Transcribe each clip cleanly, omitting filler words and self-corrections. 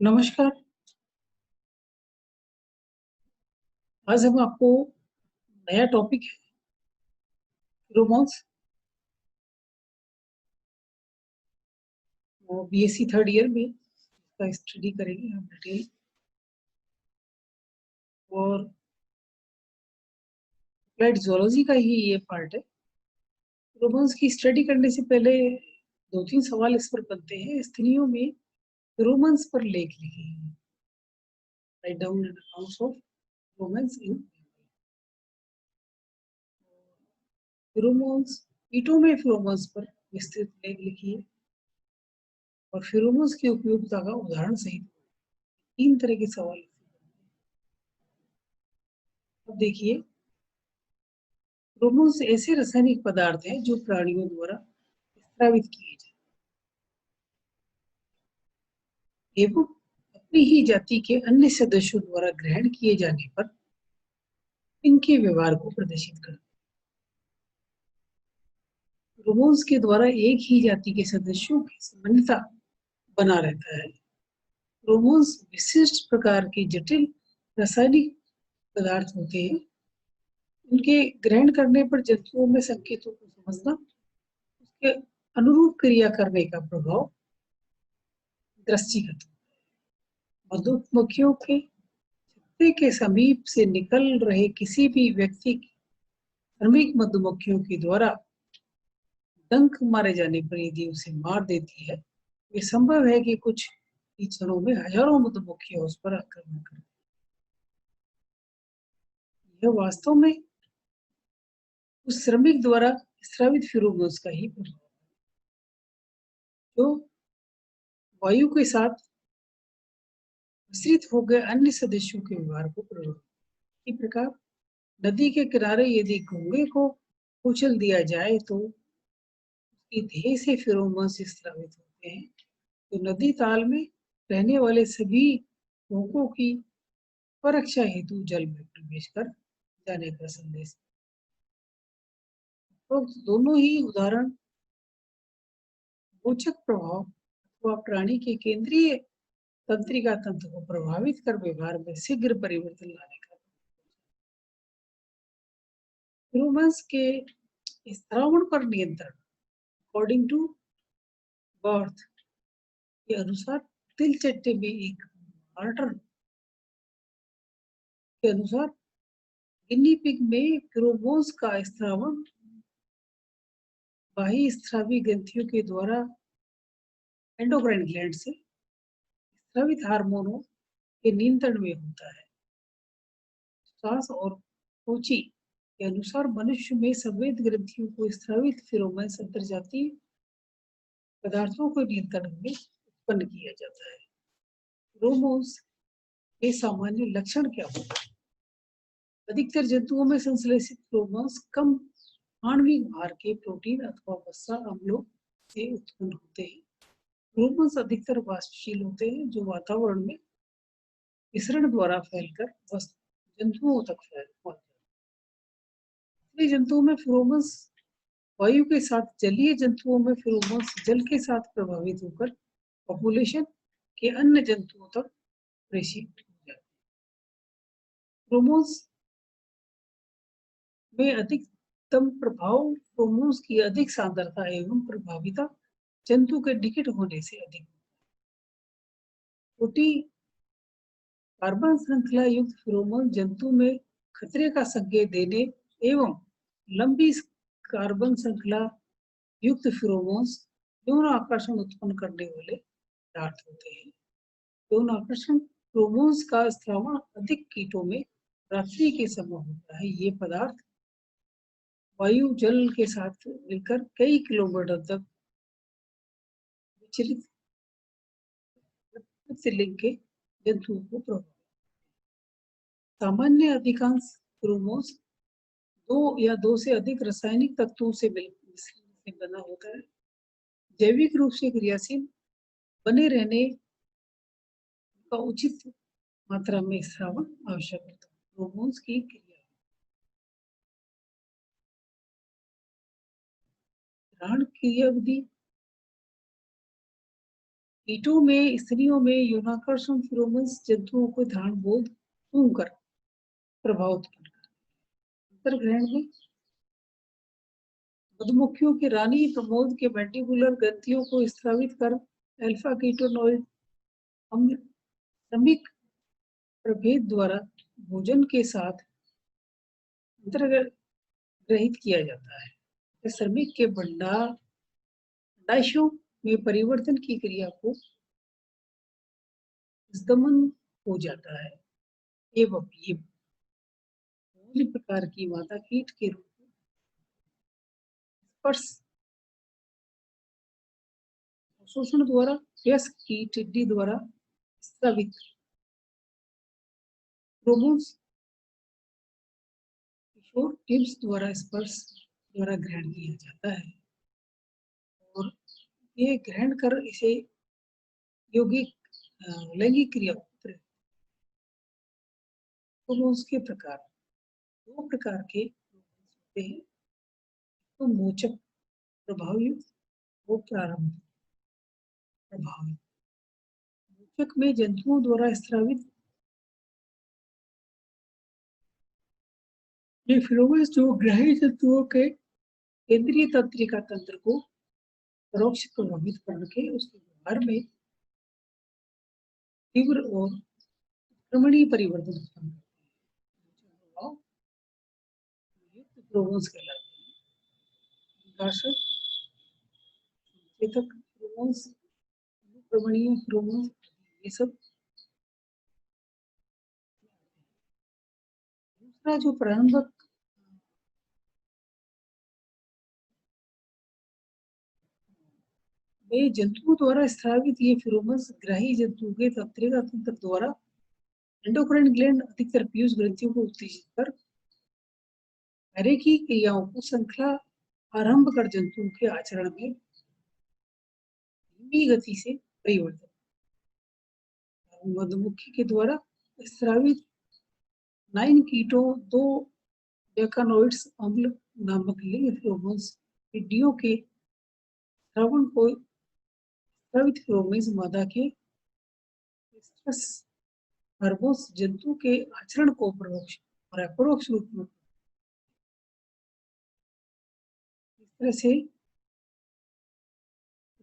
नमस्कार। आज हम आपको नया टॉपिक है रोमांस। वो बीएससी थर्ड ईयर में इसका स्टडी करेंगे हम डिटेल। और अप्लाइड जूलॉजी का ही ये पार्ट है। रोमांस की स्टडी करने से पहले दो तीन सवाल इस पर बनते हैं। स्त्रियों में रोमांस पर लेख लिखे हैं। Write down accounts of romance in pheromones. कीटों में फिरोमोन्स पर विस्तृत लेख लिखिए और फिरोमोन्स की उपयोगिता का उदाहरण सहित तीन तरह के सवाल। अब देखिए, रोमोन्स ऐसे रासायनिक पदार्थ हैं जो प्राणियों द्वारा स्रावित किए जाते एवं अपनी ही जाति के अन्य सदस्यों द्वारा ग्रहण किए जाने पर इनके व्यवहार को प्रदर्शित करते हैं। रोमोन्स के द्वारा एक ही जाति के सदस्यों की समानता बना रहता है। रोमोन्स विशिष्ट प्रकार के जटिल रासायनिक पदार्थ होते हैं। उनके ग्रहण करने पर जंतुओं में संकेतों को समझना, उसके अनुरूप क्रिया करने का प्रभाव दृष्टिगत। मधुमक्खियों के छत्ते के समीप से निकल रहे किसी भी व्यक्ति की श्रमिक मधुमक्खियों के द्वारा डंक मारे जाने पर यदि उसे मार देती है, ये संभव है कि कुछ ही क्षणों में हजारों मधुमक्खियां उस पर आक्रमण करें। यह वास्तव में उस श्रमिक द्वारा स्रावित फेरोमोन्स का ही प्रभाव है, जो वायु के साथ मिश्रित हो गए अन्य सदस्यों के व्यवहार को प्रभावित। इसी प्रकार नदी के किनारे यदि घोंघे को कुचल दिया जाए तो उसकी देह से फेरोमोन्स स्रावित होते हैं, तो नदी ताल में रहने वाले सभी घोंघों की स्वरक्षा हेतु जल में प्रवेश कर जाने का संदेश। तो दोनों ही उदाहरण रोचक प्रभाव अथवा प्राणी के केंद्रीय तंत्रिका तंत्र को प्रभावित कर व्यवहार में शीघ्र परिवर्तन लाने का। फेरोमोन्स के स्रावण पर नियंत्रण अकॉर्डिंग टू बर्थ के अनुसार तिलचट्टे में एक मार्टर के अनुसार गिनी पिग में फेरोमोन्स का स्रावण बाह्य स्रावी ग्रंथियों के द्वारा एंडोक्राइन ग्लैंड से स्रावित हार्मोनों के नियंत्रण में होता है। श्वास और कोची के अनुसार मनुष्य में संवेद ग्रंथियों को स्रावित फेरोमोन्स अंतर्जातीय पदार्थों को नियंत्रण में उत्पन्न किया जाता है। फेरोमोन्स के सामान्य लक्षण क्या होते हैं? अधिकतर जंतुओं में संश्लेषित फेरोमोन्स कम आणविक भार के प्रोटीन अथवा वसा अम्लों से उत्पन्न होते हैं। फेरोमोन्स अधिकतर वाष्पशील होते हैं, जो वातावरण में मिश्रण द्वारा फैलकर जंतुओं तक पहुंच जाते हैं। जंतुओं में फेरोमोन्स वायु के साथ, जलीय जंतुओं में फेरोमोन्स जल के साथ प्रभावित होकर पॉपुलेशन के अन्य जंतुओं तक प्रेषित हो जाते हैं। फेरोमोन्स में अधिकतम प्रभाव फेरोमोन्स की अधिक सांद्रता एवं प्रभाविता जंतु के निकट होने से अधिक। छोटी कार्बन श्रृंखला युक्त फेरोमोन जंतु में खतरे का संकेत देने एवं लंबी कार्बन श्रृंखला युक्त फेरोमोन्स यौन आकर्षण उत्पन्न करने वाले पदार्थ होते हैं। यौन आकर्षण फेरोमोन्स का स्रावण अधिक कीटों में रात्रि के समय होता है। ये पदार्थ वायु जल के साथ मिलकर कई किलोमीटर तक विचलित लिंग के जंतुओं को प्रभावित। सामान्य अधिकांश फेरोमोन्स दो या दो से अधिक रासायनिक तत्वों से बना होता है। जैविक रूप से क्रियाशील बने रहने का उचित मात्रा में स्रावण आवश्यक होता है। फेरोमोन्स की क्रिया ग्रहण क्रियाविधि कीटों में स्त्रियों में यौनाकर्षण फिरोमोन्स जंतुओं को ध्यान बोध सूंघकर प्रभाव उत्पन्न करते हैं। ग्रहण में मधुमक्खियों की रानी प्रमोद के वेंटिकुलर ग्रंथियों को स्रावित कर अल्फा कीटोनोइड अम्ल श्रमिक प्रभेद द्वारा भोजन के साथ अंतर्ग्रहित किया जाता है। श्रमिक के अंडाशयों में परिवर्तन की क्रिया को दमन हो जाता है एवं ये प्रकार की मादा कीट के रूप में स्पर्श शोषण द्वारा वयस्क की टिड्डी द्वारा स्रावित प्रोमोन्स किशोर टिप्स द्वारा स्पर्श द्वारा ग्रहण किया जाता है और ये ग्रहण कर इसे यौगिक लैंगिक क्रिया प्रोमोन्स के प्रकार दो प्रकार के होते हैं, तो मोचक प्रभावी वो प्रारंभ प्रभावी। मोचक में जंतुओं द्वारा स्रावित ये फिरोमोन्स जो ग्राही जंतुओं के केंद्रीय तंत्रिका तंत्र को परोक्ष प्रभावित करके उसके व्यवहार में तीव्र और क्रमणीय परिवर्तन उत्पन्न करते हैं। फिरोमोन्स कहलाते हैं। विकासक चेतक फिरोमोन्स, अनुक्रमणीय फिरोमोन्स, ये सब। दूसरा जो प्रारंभिक जंतुओं द्वारा स्रावित ये फिरोमोन्स ग्राही जंतु के तंत्रिका तंत्र द्वारा एंडोक्राइन ग्लैंड अधिकतर पीयूष ग्रंथियों को उत्तेजित कर कार्य की क्रियाओं को श्रृंखला आरंभ कर जंतुओं के आचरण में धीमी गति से परिवर्तन। मधुमक्खी के द्वारा स्रावित 9 कीटों 2 डेकानोइड्स अम्ल नामक लिंग फिरोमोन्स टिड्डियों के श्रवण को स्रावित फिरोमोन्स मादा के हार्मोन्स जंतु के आचरण को परोक्ष और अपरोक्ष रूप में इस तरह से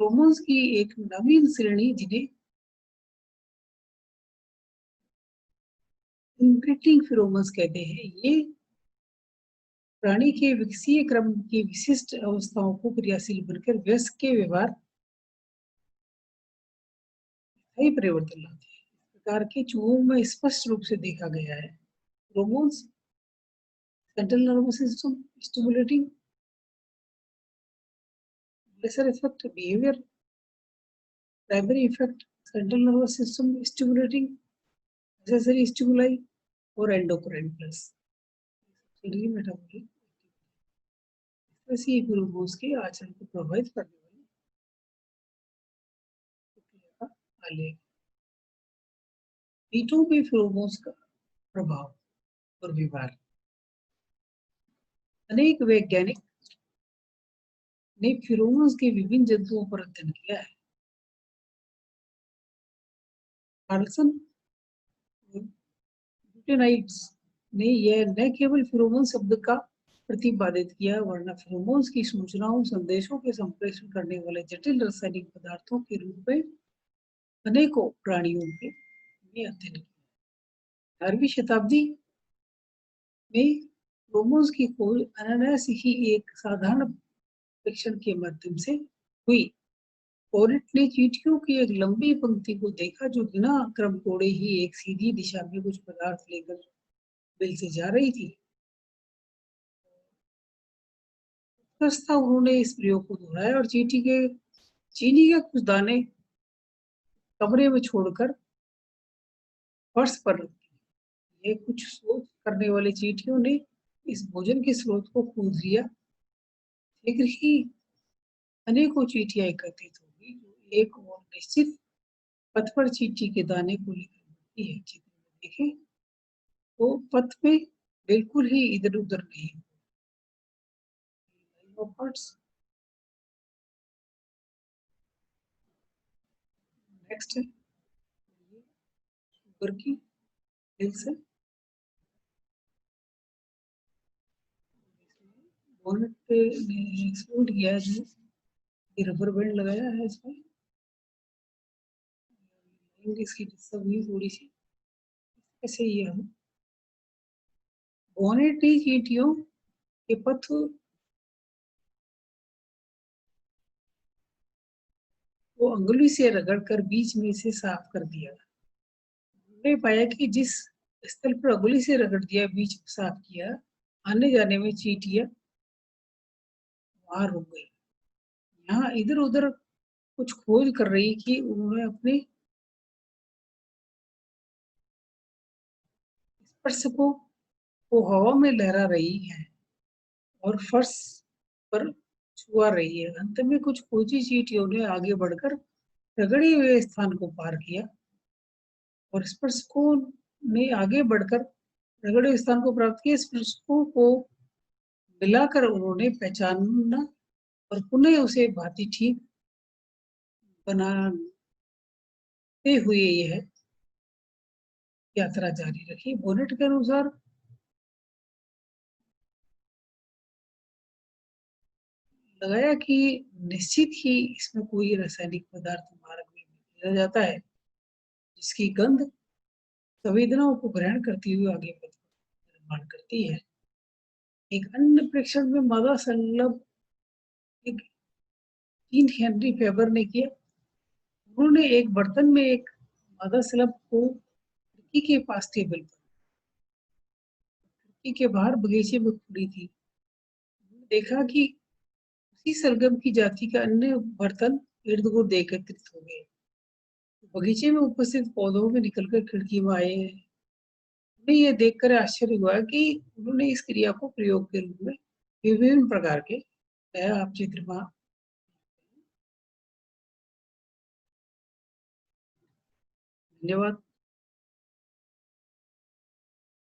फिरोमोन्स की एक नवीन श्रेणी जिन्हें इम्प्रिंटिंग फिरोमोन्स कहते हैं, ये प्राणी के विकासीय क्रम की विशिष्ट अवस्थाओं को क्रियाशील बनकर वयस्क के व्यवहार स्थायी परिवर्तन लाते हैं। इस प्रकार के चूहों में स्पष्ट रूप से देखा गया है। Pheromones central nervous system stimulating lesser effect behavior, primary effect central nervous system stimulating accessory stimuli और endocrine plus मेटाबॉलिक ऐसी फिरोमोन्स के आचरण को प्रभावित करने वाली प्रक्रिया का आलेख। कीटों में फिरोमोन्स का प्रभाव और व्यवहार। अनेक वैज्ञानिक ने फिरोमोन्स के विभिन्न जंतुओं पर अध्ययन किया है। कार्लसन ने यह न केवल फिरोमोन शब्द का प्रतिपादित किया वरना फिरोमोन्स की सूचनाओं संदेशों के संप्रेषण करने वाले जटिल रासायनिक पदार्थों के रूप में अनेकों प्राणियों के अध्ययन किया। 18वीं शताब्दी में फिरोमोन्स की खोज अनायास ही एक साधारण परीक्षण के माध्यम से हुई। पॉरेट ने चींटियों की एक लंबी पंक्ति को देखा जो बिना क्रम तोड़े ही एक सीधी दिशा में कुछ पदार्थ लेकर बिल से जा रही थी। उन्होंने इस प्रयोग को दोहराया और चीनी के कुछ दाने कमरे में छोड़कर फर्श पर रख दिए। ये कुछ शोध करने वाले चींटियों ने इस भोजन के स्रोत को खोज लिया। शीघ्र ही अनेकों चींटियां एकत्रित होगी जो एक और निश्चित पथ पर चींटी के दाने को लेकर बढ़ती है। चित्र में देखें तो पथ में बिल्कुल ही इधर उधर नहीं। नेक्स्ट है शुगर की हिल्स है, बोनट पे एक्सप्लोड किया है जो ये रबर बैंड लगाया है इसमें, इसकी डिस्टर्ब हुई थोड़ी सी, ऐसे ही हम बोनेटी चींटियों के पथ को अंगुली से रगड़कर बीच में से साफ कर दिया। उन्होंने पाया कि जिस स्थल पर अंगुली से रगड़ दिया, बीच में साफ किया, आने जाने में चींटियां वहां रुक गई। यहाँ इधर उधर कुछ खोज कर रही कि उन्होंने अपने स्पर्श को हवा में लहरा रही है और फर्श पर छुआ रही है। अंत में कुछ खोजी चींटियों ने आगे बढ़कर रगड़े हुए स्थान को पार किया और स्पर्शकों ने आगे बढ़कर रगड़े हुए स्थान को प्राप्त किया। स्पर्शकों को मिलाकर उन्होंने पहचाना और पुनः उसे भांति ठीक बनाते हुए यह यात्रा जारी रखी। बोनेट के अनुसार लगाया कि निश्चित ही इसमें कोई रासायनिक पदार्थ मार्ग में मिला जाता है जिसकी गंध संवेदनाओं को ग्रहण करती हुई आगे निर्माण करती है। एक अन्य परीक्षण में मादा संलग्न एक जीन हेनरी फेबर ने किया। उन्होंने एक बर्तन में एक मादा स्लब को खिड़की के पास टेबल पर, खिड़की के बाहर बगीचे में खुली थी। देखा कि उसी सरगम की जाति का अन्य बर्तन इर्द गिर्द एकत्रित हो गए, बगीचे में उपस्थित पौधों में निकलकर खिड़की में आए। उन्हें यह देखकर आश्चर्य हुआ कि उन्होंने इस क्रिया को प्रयोग के रूप में विभिन्न प्रकार के, आप चित्र में धन्यवाद।